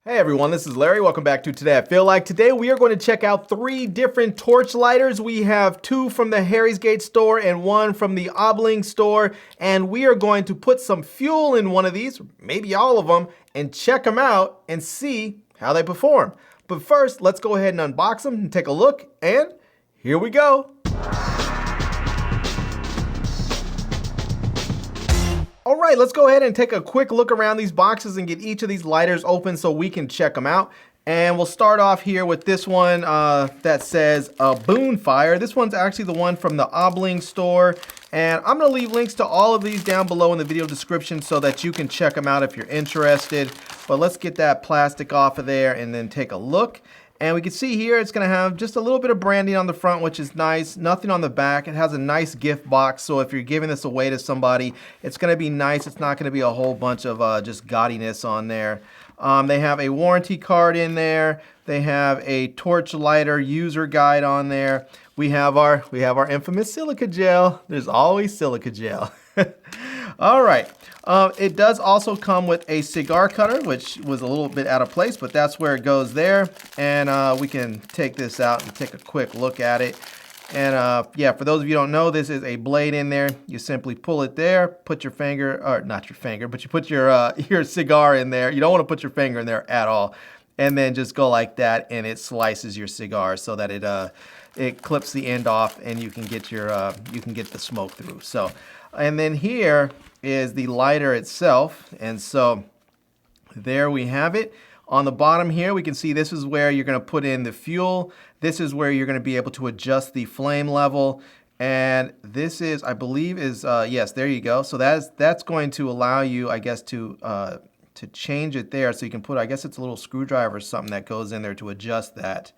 Hey everyone, this is Larry. Welcome back to Today I Feel Like. Today we are going to check out 3 different torch lighters. We have 2 from the Harry'sgate store and 1 from the Obling store. And we are going to put some fuel in one of these, maybe all of them, and check them out and see how they perform. But first, let's go ahead and unbox them and take a look. And here we go. All right, let's go ahead and take a quick look around these boxes and get each of these lighters open so we can check them out. And we'll start off here with this one that says Boon Fire. This one's actually the one from the Obling store. And I'm gonna leave links to all of these down below in the video description so that you can check them out if you're interested. But let's get that plastic off of there and then take a look. And we can see here it's going to have just a little bit of branding on the front, which is nice. Nothing on the back. It has a nice gift box, so if you're giving this away to somebody, it's going to be nice. It's not going to be a whole bunch of just gaudiness on there. They have a warranty card in there. They have a torch lighter user guide on there. We have our infamous silica gel. There's always silica gel. All right. It does also come with a cigar cutter, which was a little bit out of place, but that's where it goes there. And we can take this out and take a quick look at it. And yeah, for those of you who don't know, this is a blade in there. You simply pull it there, put your finger, or not your finger, but you put your cigar in there. You don't want to put your finger in there at all. And then just go like that, and it slices your cigar so that it clips the end off, and you can get the smoke through. So, and then here is the lighter itself, and so there we have it. On the bottom here, we can see this is where you're going to put in the fuel. This is where you're going to be able to adjust the flame level, and this is, I believe, is yes, there you go. So that's going to allow you, I guess, to change it there. So you can put, I guess it's a little screwdriver or something that goes in there to adjust that,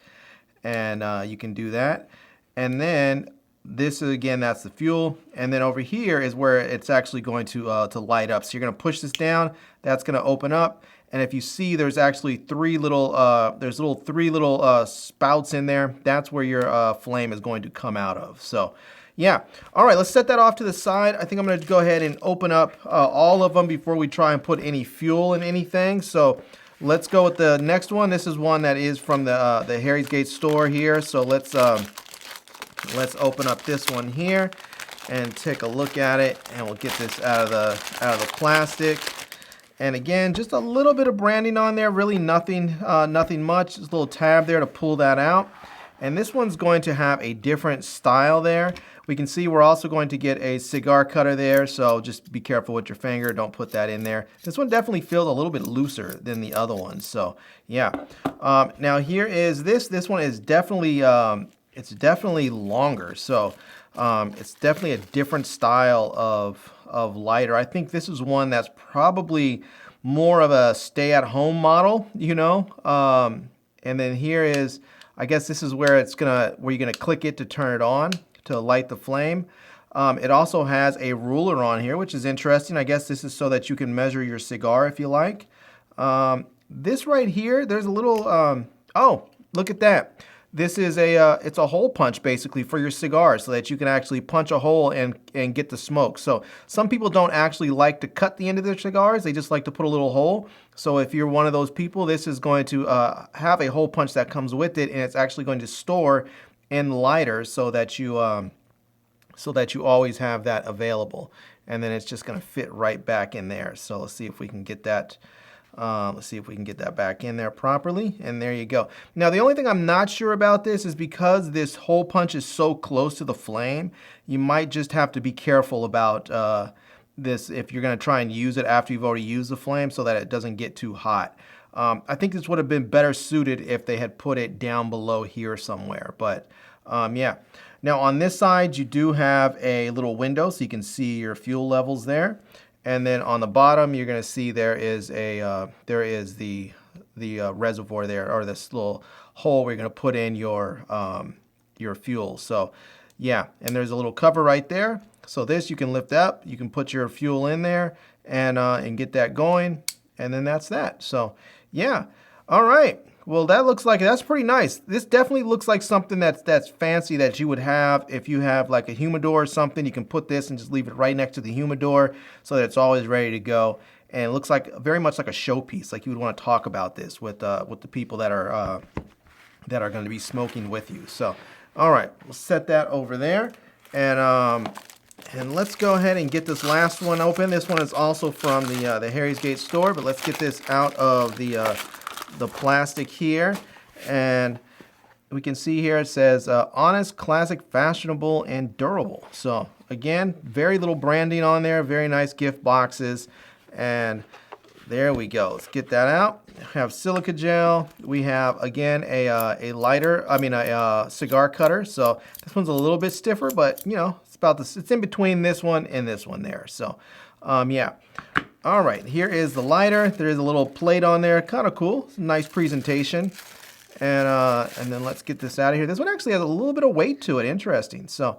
and you can do that. And then this is, again, that's the fuel, and then over here is where it's actually going to light up. So you're going to push this down, that's going to open up, and if you see, there's actually three little spouts in there. That's where your flame is going to come out of. So yeah, all right, let's set that off to the side. I think I'm going to go ahead and open up all of them before we try and put any fuel in anything. So let's go with the next one. This is one that is from the Harry'sgate store here. So let's open up this one here and take a look at it, and we'll get this out of the plastic. And again, just a little bit of branding on there, really nothing much. Just a little tab there to pull that out. And this one's going to have a different style there. We can see we're also going to get a cigar cutter there, so just be careful with your finger. Don't put that in there. This one definitely feels a little bit looser than the other one. So yeah. Now here is this. This one is definitely it's definitely longer. So it's definitely a different style of lighter. I think this is one that's probably more of a stay-at-home model, you know. And then here is, I guess this is where you're gonna click it to turn it on to light the flame. It also has a ruler on here, which is interesting. I guess this is so that you can measure your cigar if you like. This right here, there's a little, oh, look at that. This is it's a hole punch basically for your cigar so that you can actually punch a hole and get the smoke. So some people don't actually like to cut the end of their cigars. They just like to put a little hole. So if you're one of those people, this is going to have a hole punch that comes with it, and it's actually going to store in the lighter so that you always have that available. And then it's just going to fit right back in there. So let's see if we can get that. Let's see if we can get that back in there properly, and there you go. Now the only thing I'm not sure about this is because this hole punch is so close to the flame, you might just have to be careful about this if you're going to try and use it after you've already used the flame so that it doesn't get too hot. I think this would have been better suited if they had put it down below here somewhere, but yeah. Now on this side you do have a little window so you can see your fuel levels there. And then on the bottom, you're going to see there is the reservoir there, or this little hole where you're going to put in your fuel. So yeah, and there's a little cover right there. So this you can lift up, you can put your fuel in there and get that going, and then that's that. So yeah, all right. Well, that's pretty nice. This definitely looks like something that's fancy that you would have if you have like a humidor or something. You can put this and just leave it right next to the humidor so that it's always ready to go. and it looks like very much like a showpiece. Like you would want to talk about this with the people that are going to be smoking with you. So, all right, we'll set that over there, and let's go ahead and get this last one open. This one is also from the Harry's Gate store, but let's get this out of the plastic here, and we can see here it says honest, classic, fashionable, and durable. So again, very little branding on there, very nice gift boxes, and there we go. Let's get that out. We have silica gel. We have, again, a lighter, a cigar cutter. So this one's a little bit stiffer, but you know, it's about this. It's in between this one and this one there. So yeah. All right, here is the lighter. There is a little plate on there, kind of cool. It's a nice presentation. And then let's get this out of here. This one actually has a little bit of weight to it. Interesting. So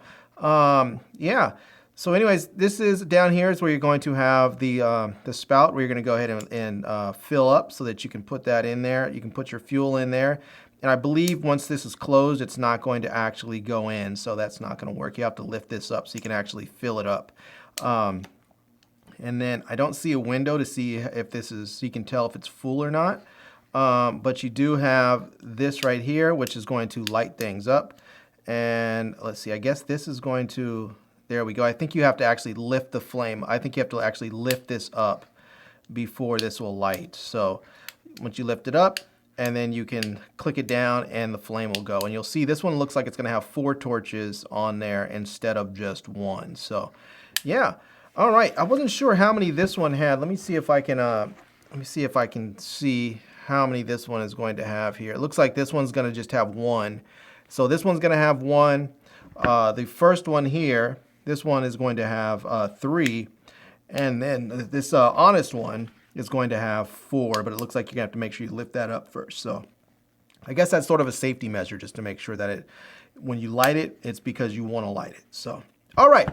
yeah. So anyways, this is down here is where you're going to have the spout where you're going to go ahead and fill up so that you can put that in there. You can put your fuel in there. And I believe once this is closed, it's not going to actually go in. So that's not going to work. You have to lift this up so you can actually fill it up. And then I don't see a window to see if this is, so you can tell if it's full or not. But you do have this right here, which is going to light things up. And let's see, I guess this is going to, there we go. I think you have to actually lift the flame. I think you have to actually lift this up before this will light. So once you lift it up, and then you can click it down and the flame will go. And you'll see this one looks like it's going to have 4 torches on there instead of just 1. So yeah. All right. I wasn't sure how many this one had. Let me see if I can see how many this one is going to have here. It looks like this one's going to just have 1. So this one's going to have 1. The first one here, this one is going to have 3. And then this honest one is going to have 4, but it looks like you're going to have to make sure you lift that up first. So I guess that's sort of a safety measure just to make sure that when you light it, it's because you want to light it. So, all right,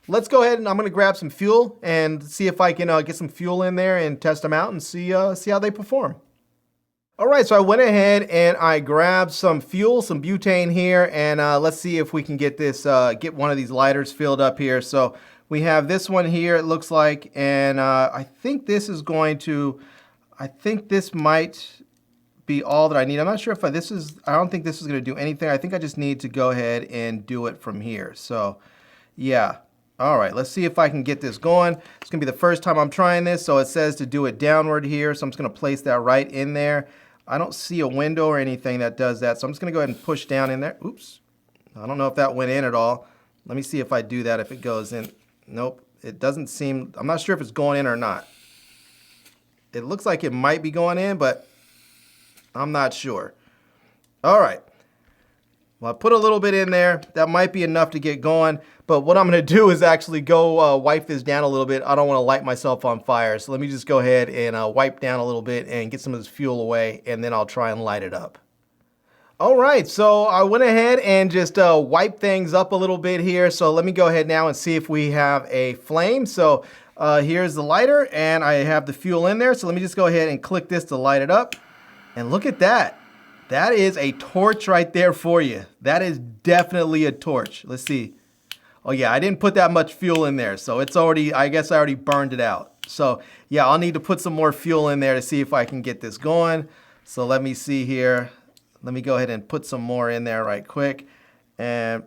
let's go ahead and I'm going to grab some fuel and see if I can get some fuel in there and test them out and see how they perform. All right, so I went ahead and I grabbed some fuel, some butane here, and let's see if we can get this, get one of these lighters filled up here. So we have this one here, it looks like, and I think this is going to, I think this might be all that I need. I'm not sure if I don't think this is going to do anything. I think I just need to go ahead and do it from here. So yeah. All right, let's see if I can get this going. It's going to be the first time I'm trying this, so it says to do it downward here, so I'm just going to place that right in there. I don't see a window or anything that does that, so I'm just going to go ahead and push down in there. Oops. I don't know if that went in at all. Let me see if I do that, if it goes in. Nope, it doesn't seem, I'm not sure if it's going in or not. It looks like it might be going in, but I'm not sure. All right. Well, I put a little bit in there. That might be enough to get going. But what I'm going to do is actually go wipe this down a little bit. I don't want to light myself on fire. So let me just go ahead and wipe down a little bit and get some of this fuel away. And then I'll try and light it up. All right. So I went ahead and just wiped things up a little bit here. So let me go ahead now and see if we have a flame. So here's the lighter and I have the fuel in there. So let me just go ahead and click this to light it up. And look at that. That is a torch right there for you. That is definitely a torch. Let's see. Oh yeah, I didn't put that much fuel in there, so it's already, I guess I already burned it out. So yeah, I'll need to put some more fuel in there to see if I can get this going. So let me see here. Let me go ahead and put some more in there right quick. And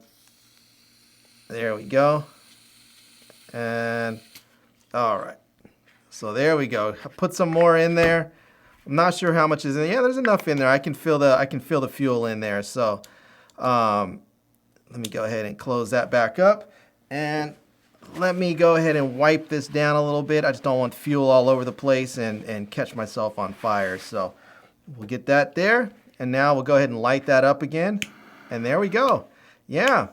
there we go. And all right. So there we go. I put some more in there. I'm not sure how much is in there. Yeah, there's enough in there. I can feel the fuel in there. So let me go ahead and close that back up. And let me go ahead and wipe this down a little bit. I just don't want fuel all over the place and catch myself on fire. So we'll get that there. And now we'll go ahead and light that up again. And there we go. Yeah.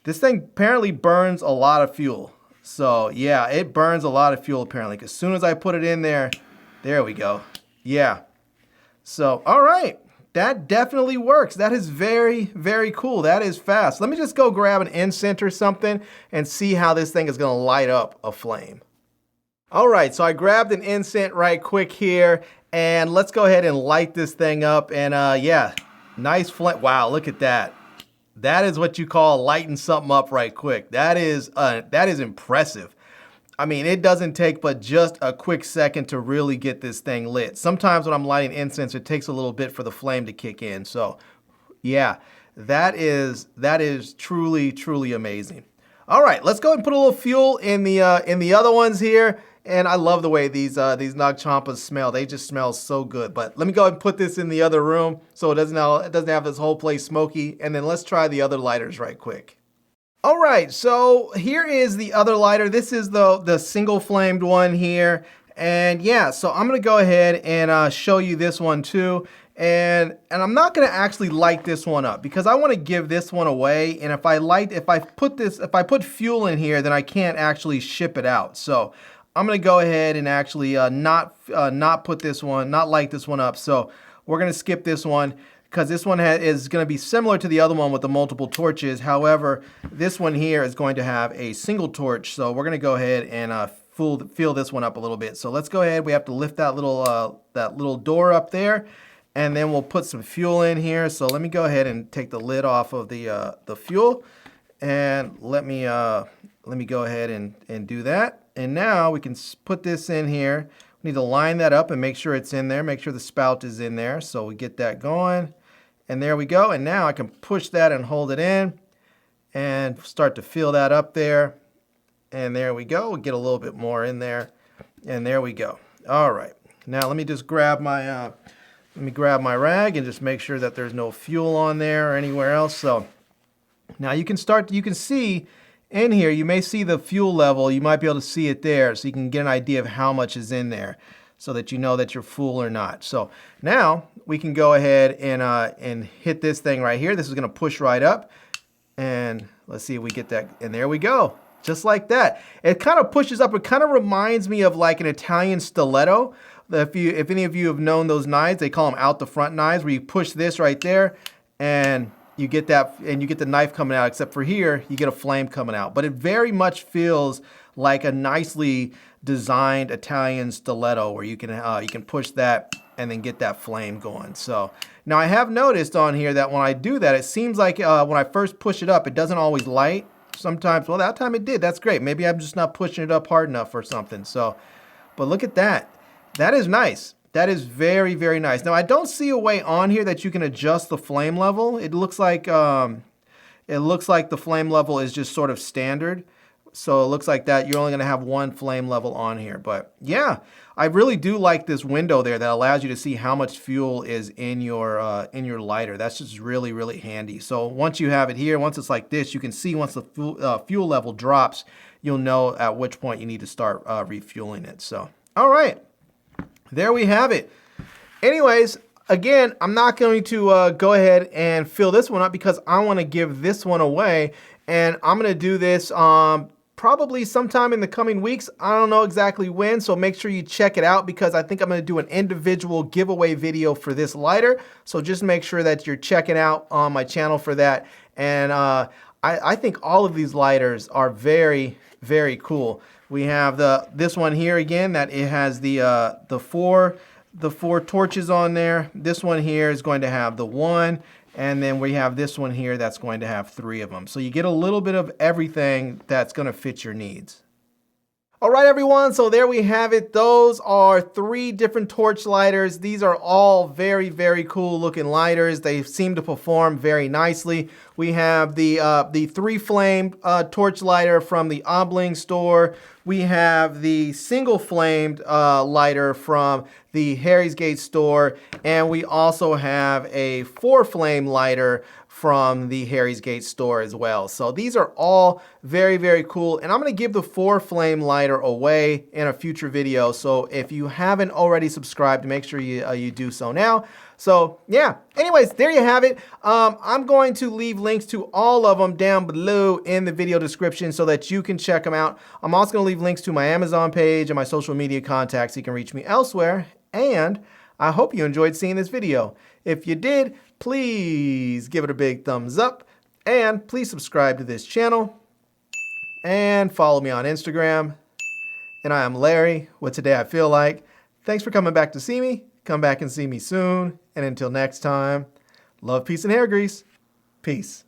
This thing apparently burns a lot of fuel. So yeah, it burns a lot of fuel apparently. As soon as I put it in there, there we go. Yeah. So, all right. That definitely works. That is very, very cool. That is fast. Let me just go grab an incense or something and see how this thing is going to light up a flame. All right. So I grabbed an incense right quick here and let's go ahead and light this thing up. And yeah, nice flame. Wow. Look at that. That is what you call lighting something up right quick. That is impressive. I mean, it doesn't take but just a quick second to really get this thing lit. Sometimes when I'm lighting incense, it takes a little bit for the flame to kick in. So yeah, that is truly, truly amazing. All right, let's go ahead and put a little fuel in the other ones here. And I love the way these Nag Champas smell. They just smell so good. But let me go ahead and put this in the other room so it doesn't have this whole place smoky. And then let's try the other lighters right quick. All right, so here is the other lighter. This is the single flamed one here. And yeah, so I'm gonna go ahead and show you this one too. And I'm not gonna actually light this one up because I wanna give this one away. And if I put fuel in here, then I can't actually ship it out. So I'm gonna go ahead and actually not light this one up. So we're gonna skip this one, because this one is going to be similar to the other one with the multiple torches. However, this one here is going to have a single torch. So we're going to go ahead and fill this one up a little bit. So let's go ahead. We have to lift that little door up there, and then we'll put some fuel in here. So let me go ahead and take the lid off of the fuel, and let me go ahead and do that. And now we can put this in here. We need to line that up and make sure it's in there. Make sure the spout is in there. So we get that going. And there we go. And now I can push that and hold it in and start to fill that up there. And there we go. We'll get a little bit more in there. And there we go. All right. Now let me just grab my rag and just make sure that there's no fuel on there or anywhere else. So now you can see in here, you may see the fuel level. You might be able to see it there, so you can get an idea of how much is in there, so that you know that you're full or not. So now we can go ahead and hit this thing right here. This is going to push right up, and let's see if we get that. And there we go, just like that. It kind of pushes up. It kind of reminds me of like an Italian stiletto. If any of you have known those knives, they call them out the front knives, where you push this right there, and you get that, and you get the knife coming out. Except for here, you get a flame coming out. But it very much feels like a nicely designed Italian stiletto, where you can push that and then get that flame going. So now I have noticed on here that when I do that, it seems like when I first push it up, it doesn't always light. Sometimes, well, that time it did. That's great. Maybe I'm just not pushing it up hard enough or something. So, but look at that. That is nice. That is very, very nice. Now I don't see a way on here that you can adjust the flame level. It looks like the flame level is just sort of standard. So it looks like that you're only going to have one flame level on here. But yeah, I really do like this window there that allows you to see how much fuel is in your lighter. That's just really, really handy. So once you have it here, once it's like this, you can see once the fuel level drops, you'll know at which point you need to start refueling it. So all right, there we have it. Anyways, again, I'm not going to go ahead and fill this one up because I want to give this one away. And I'm going to do this probably sometime in the coming weeks. I don't know exactly when, so make sure you check it out, because I think I'm going to do an individual giveaway video for this lighter. So just make sure that you're checking out on my channel for that. And I think all of these lighters are very, very cool. We have this one here again, that it has the four torches on there. This one here is going to have the one. And then we have this one here that's going to have 3 of them. So you get a little bit of everything that's going to fit your needs. All right, everyone, so there we have it. Those are 3 different torch lighters. These are all very, very cool looking lighters. They seem to perform very nicely. We have the 3-flame torch lighter from the Obling store. We have the single flamed lighter from the Harry's Gate store. And we also have a 4-flame lighter from the Harry's Gate store as well. So these are all very, very cool. And I'm going to give the 4-flame lighter away in a future video. So if you haven't already subscribed, make sure you do so now. So yeah, anyways, there you have it. I'm going to leave links to all of them down below in the video description so that you can check them out. I'm also going to leave links to my Amazon page and my social media contacts so you can reach me elsewhere. And I hope you enjoyed seeing this video. If you did, please give it a big thumbs up, and please subscribe to this channel and follow me on Instagram. And I am Larry with Today I Feel Like. Thanks for coming back to see me. Come back and see me soon. And until next time, love, peace, and hair grease. Peace.